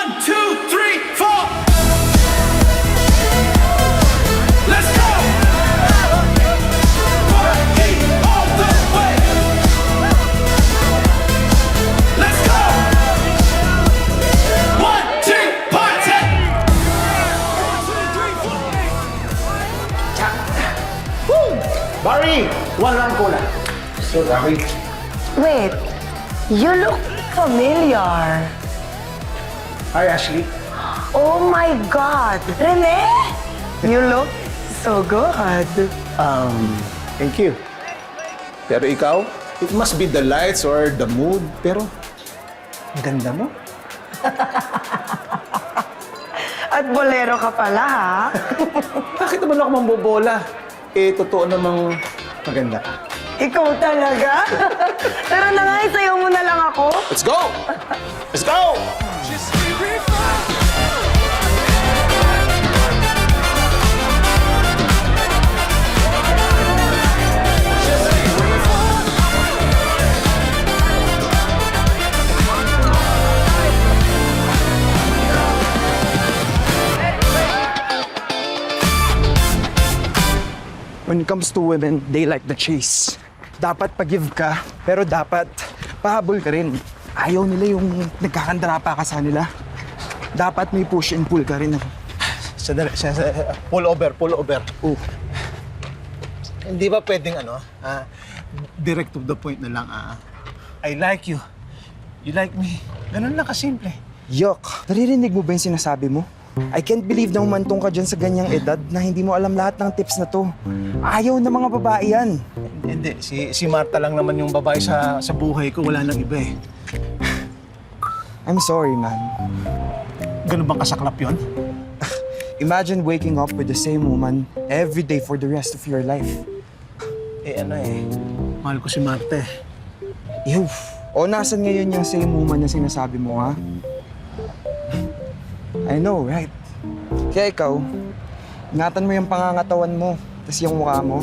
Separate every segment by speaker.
Speaker 1: 1, 2, 3, 4. Let's go. Party all the way. Let's go. 1, 2, party. 1, 2, 3, 4.
Speaker 2: Barry! One lang cola. So, Barry.
Speaker 3: Wait, you look familiar.
Speaker 2: Hi, Ashley.
Speaker 3: Oh my God! Rene! You look so good.
Speaker 2: Thank you. Pero ikaw, it must be the lights or the mood. Pero, ang ganda mo.
Speaker 3: At bolero ka pala, ha?
Speaker 2: Bakit naman ako mambobola? Eh, totoo namang maganda ka.
Speaker 3: Ikaw talaga? Tara na nga, isayaw mo na lang ako.
Speaker 2: Let's go! Let's go!
Speaker 1: Just be refined.
Speaker 4: When it comes to women, they like the chase. Dapat pag-give ka, pero dapat pahabol ka rin. Ayaw nila yung nagkakandrapa ka sa nila. Dapat may push and pull ka rin.
Speaker 2: Sandali, pull over.
Speaker 4: Oh,
Speaker 2: Hindi ba pwedeng direct to the point na lang, I like you. You like me. Ganun lang kasimple.
Speaker 4: yuck. Naririnig mo ba yung sinasabi mo? I can't believe na humantong ka dyan sa ganyang edad na hindi mo alam lahat ng tips na to. Ayaw na mga babae yan.
Speaker 2: Hindi, si Marta lang naman yung babae sa buhay ko. Wala nang iba eh.
Speaker 4: I'm sorry, man.
Speaker 2: Ganun bang kasaklap yun?
Speaker 4: Imagine waking up with the same woman every day for the rest of your life.
Speaker 2: Mahal ko si Marta eh.
Speaker 4: Ew. O nasan ngayon yung same woman na sinasabi mo, ha? I know, right? Kaya ikaw, ingatan mo yung pangangatawan mo, tas yung mukha mo.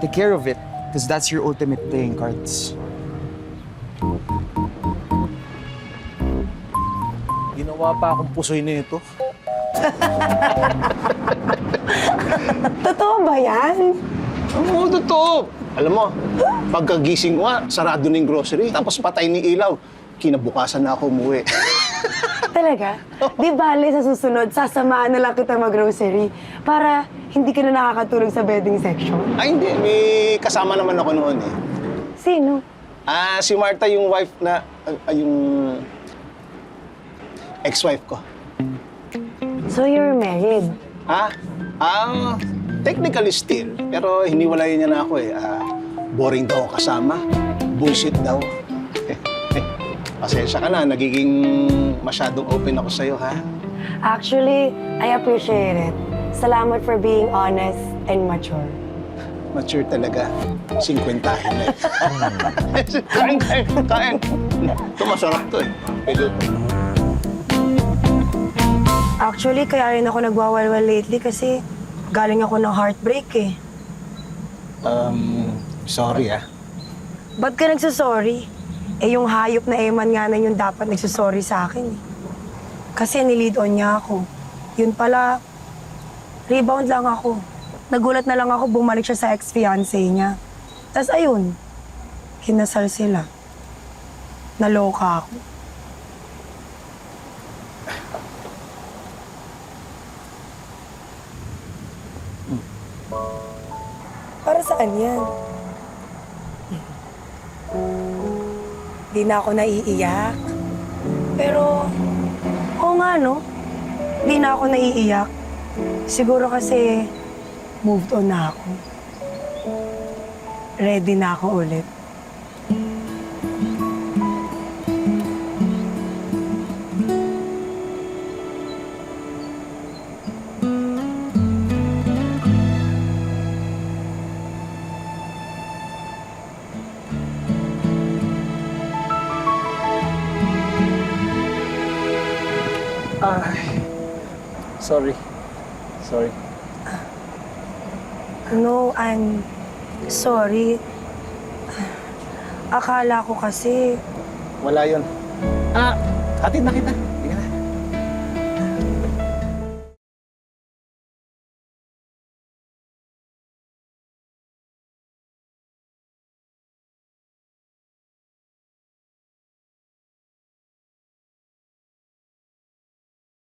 Speaker 4: Take care of it, because that's your ultimate playing cards.
Speaker 2: Ginawa pa akong pusoy na ito.
Speaker 3: Totoo ba yan?
Speaker 2: Oo, totoo. Alam mo, pagkagising ko sarado na yung grocery, tapos patay ni ilaw. Kinabukasan na ako umuwi.
Speaker 3: Talaga? Di bale sa susunod, sasamaan na lang kita mag-grocery para hindi ka na nakakatulog sa bedding section.
Speaker 2: Ay, hindi. May kasama naman ako noon eh.
Speaker 3: Sino?
Speaker 2: Si Marta yung wife na, yung ex-wife ko.
Speaker 3: So you're married?
Speaker 2: Technically still, pero hiniwalay niya na ako eh. Boring daw ako kasama. Bullshit daw. Pasensya ka na, nagiging masyadong open ako sa'yo, ha?
Speaker 3: Actually, I appreciate it. Salamat for being honest and mature.
Speaker 2: Mature talaga. 50 na eh. Kain. Ito masarap to eh. Pwede ito.
Speaker 3: Actually, kaya rin ako nagwawalwal lately kasi galing ako ng heartbreak eh.
Speaker 2: Sorry ah.
Speaker 3: Ba't ka nagsasorry? Eh yung hayop na Eman nga na yung dapat nagsasorry sa akin eh. Kasi nilid on niya ako. Yun pala, rebound lang ako. Nagulat na lang ako bumalik siya sa ex-fiancé niya. Tas ayun, kinasal sila. Naloka ako. Para saan yan? Di na ako naiiyak. Pero, oo nga no, di na ako naiiyak. Siguro kasi moved on na ako. Ready na ako ulit.
Speaker 2: Sorry.
Speaker 3: No, I'm sorry. Akala ko kasi
Speaker 2: Wala yun. Hatid na kita.